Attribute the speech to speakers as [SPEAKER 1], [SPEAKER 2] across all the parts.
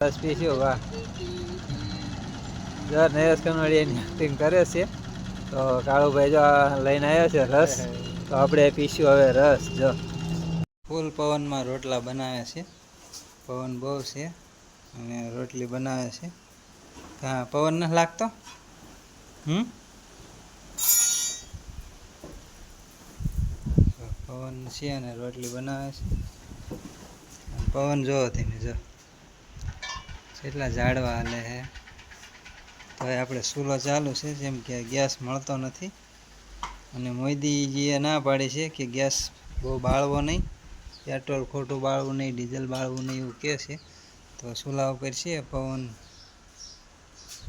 [SPEAKER 1] સ્પેશિયો વાહ જો નરેશ કનોડિયાની એક્ટિંગ કરે છે. તો કાળુભાઈ જો લઈને આવ્યા છે રસ. તો આપણે પીશું હવે રસ. જો ફૂલ પવનમાં રોટલા બનાવે છે. પવન બહુ છે અને રોટલી બનાવે છે. હા, પવન નથી લાગતો. પવન છે અને રોટલી બનાવે છે. પવન જોવો તેને જો કેટલા ઝાડવા હાલે છે. તો આપણે ચૂલો ચાલુ છે, જેમ કે ગેસ મળતો નથી. અને મોદીજીએ ના પાડી છે કે ગેસ બહુ બાળવો નહીં, પેટ્રોલ ખોટું બાળવું નહીં, ડીઝલ બાળવું નહીં, એવું કહે છે. તો ચૂલા ઉપર છે પવન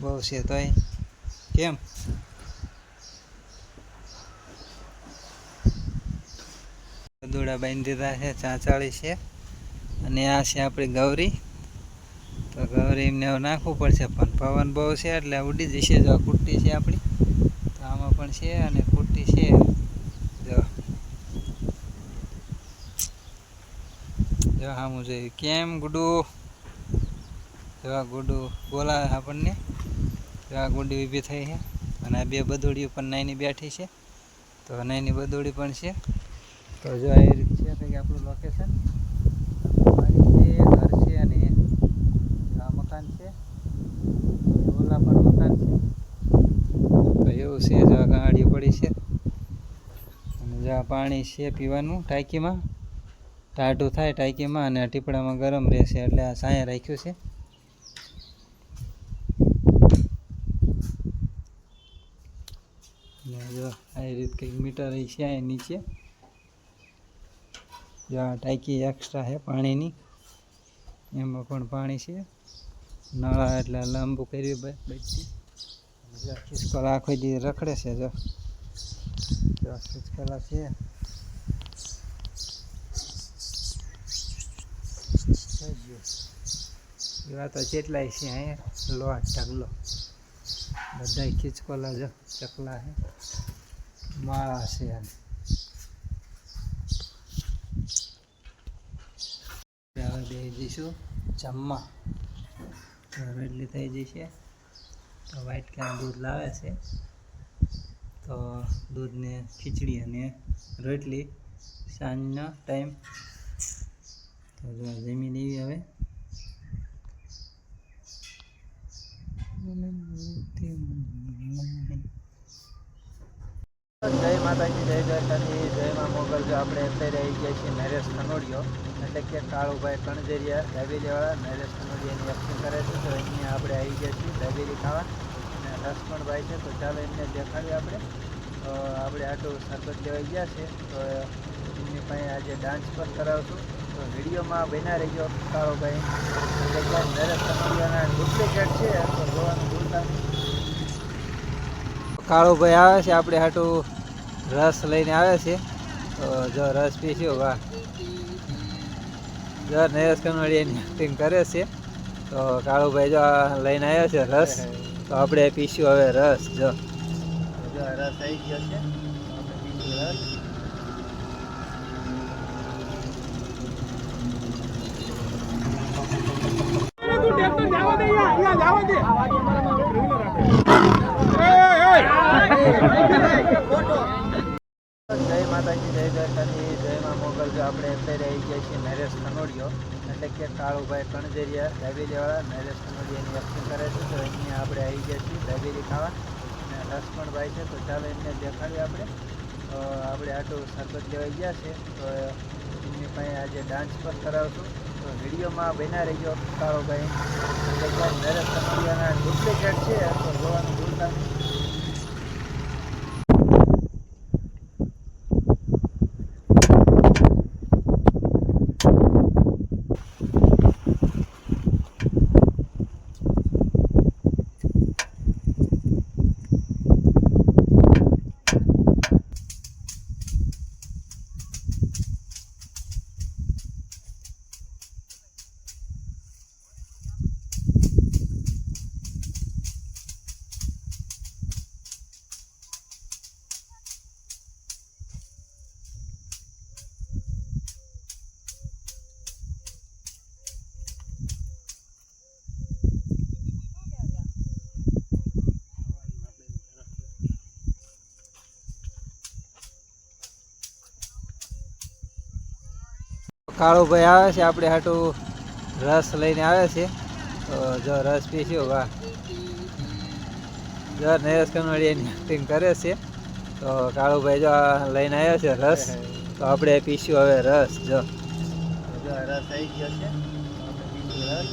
[SPEAKER 1] બહુ છે. તોય કેમ દોડા બાંધી દીધા છે, ચાંચાળી છે. અને આ છે આપણી ગૌરી. તો ગૌરી એમને નાખવું પડશે, પણ પવન બહુ છે એટલે ઉડી જશે. જો કુટ્ટી છે આપણી, તો આમાં પણ છે અને કુટ્ટી છે. જો સામું જોયું કેમ ગુડુ. જેવા ગુડુ બોલાવે આપણને, એવા ગુડી ઊભી થઈ છે. અને આ બે બદોડી ઉપર નાની બેઠી છે. તો નાની બદોડી પણ છે. તો જો એ રીતે છે કંઈક આપણું લોકેશન. ઘર છે અને આ મકાન છે. ઓલા પણ મકાન છે. તો એવું છે. જો ગાડી પડી છે અને જ્યાં પાણી છે પીવાનું ટાંકીમાં. ટાઢું થાય ટાંકીમાં અને ટીપડામાં ગરમ રહેશે, એટલે આ સાંયે રાખ્યું છે. જો આ રીતે કંઈક મીટર છે અહીં નીચે. જો આ ટાંકી એક્સ્ટ્રા છે પાણીની, એમાં પણ પાણી છે. નળા એટલે લાંબુ કર્યું બધી. ખિસકોલા આખો દી રખડે છે. જો ખિસકોલા છે. એવા તો જેટલાય છે અહીંયા લોટ ઢગલો. બધા ખિસકોલા જો ચકલા છે, માળા છે. હવે બેસી જઈશું જમવા. રોટલી થઈ જશે. તો વ્હાઈટ કાંઈ દૂધ લાવે છે. તો દૂધને ખીચડી અને રોટલી સાંજનો ટાઈમ. તો જમી લઈએ હવે. જય માતાજી, જય દ્વારકાથી, જય મા મોગલ. જો આપણે અત્યારે આવી ગયા છીએ નરેશ કનોડિયો, એટલે કે કાળુભાઈ કણજરિયા દાબેલીવાળા. નરેશ કનોડિયાની એક્ટિંગ કરે છે. તો અહીંયા આપણે આવી ગયા છીએ દાબેલી ખાવા. અને લક્ષ્મણભાઈ છે, તો ચાલો એમને દેખાડીએ આપણે. તો આપણે આટલું શરબત લેવાઈ ગયા છે. તો એમની પાસે આજે ડાન્સ પણ કરાવશું. તો વિડીયોમાં બન્યા રહીજો. કાળુભાઈ એટલે કે નરેશ કનોડિયાના ડુપ્લિકેટ છે, તો જોવાનું ભૂલતા નહીં. કાળુભાઈ આવે છે આપણે હાટું રસ લઈને આવે છે. તો જો રસ પીશું. વાહ જો નરેશ કનોડિયાની એક્ટિંગ કરે છે. તો કાળુભાઈ જો લઈને આવ્યા છે રસ. તો આપણે પીશું હવે રસ. જો રસ આવી ગયો છે, આપણે પીશું રસ. જય માતાજી, જય દ્વારકાથી, જય મા મોગલ. જો આપણે અત્યારે આવી ગયા છીએ નરેશ કનોડિયો, એટલે કે કાળુભાઈ કણજરિયા દાબેલીવાળા. નરેશ કનોડિયાની એક્ટિંગ કરે છે. તો અહીંયા આપણે આવી ગયા છીએ દાબેલી ખાવા. અને લક્ષ્મણભાઈ છે, તો ચાલો એમને દેખાડીએ આપણે. તો આપણે આટલું શરબત લેવાઈ ગયા છે. તો એમની પાસે આજે ડાન્સ પણ કરાવશું. તો વિડીયોમાં બન્યા રહીજો. કાળુભાઈ એટલે કે નરેશ કનોડિયાના ડુપ્લિકેટ છે, તો જોવાનું ભૂલતા નહીં. કાળુભાઈ આવે છે આપણે હાટું રસ લઈને આવે છે. તો જો રસ પીશું. વાહ, જો નરેશ કનોડિયાની એક્ટિંગ કરે છે. તો કાળુભાઈ જો લઈને આવ્યો છે રસ. તો આપણે પીશું હવે રસ. જો રસ આવી ગયો છે, આપણે પીશું રસ.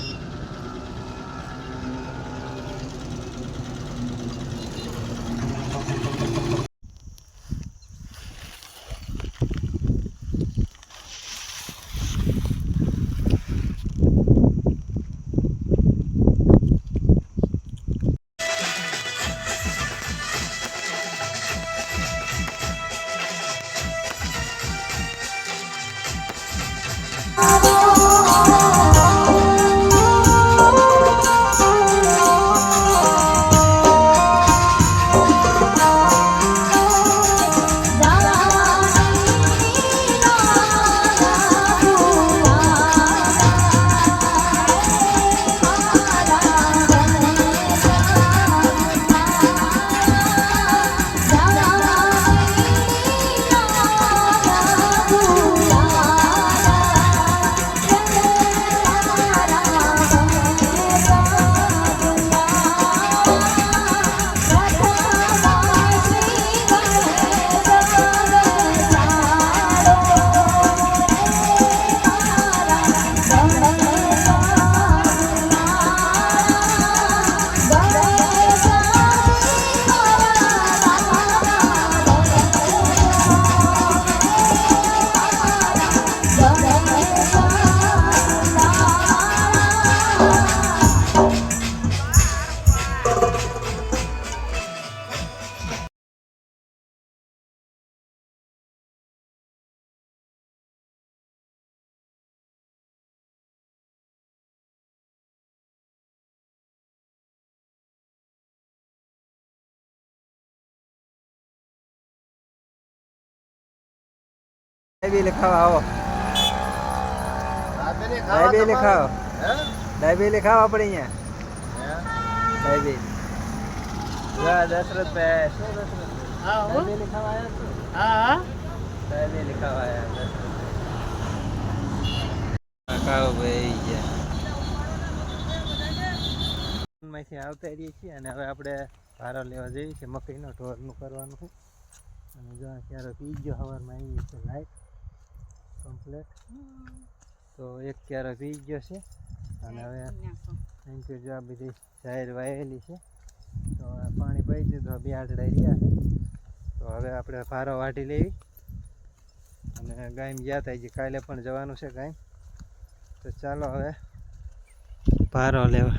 [SPEAKER 1] દાબેલી ખાવા આવો. દાબેલી ખાઓ. દાબેલી ખાવા આપણે અહીંયા. દાબેલી. દશરથભાઈ શું દશરથભાઈ દાબેલી ખાવા આવ્યા છો? હા, દાબેલી ખાવા આવ્યા દશરથભાઈ. કાળુભાઈ ગયા માંથી આવતા રહીએ છીએ અને હવે આપણે ભારો લેવા જઈએ છીએ. મકઈનો ઢોરનું કરવાનું છે. અને જો ક્યારો પી ગયો. સવારમાં આવી છે લાઈટ કમ્પ્લેટ. તો એક ક્યારો પી ગયો છે અને હવે થેન્ક જો આ બધી જાહેર વાયેલી છે. તો પાણી પી દીધું. 2 આટડા રહ્યા છે. તો હવે આપણે ભારો વાટી લેવી અને ગામ ગયા હતા. કાલે પણ જવાનું છે ગામ. તો ચાલો હવે ભારો લેવા.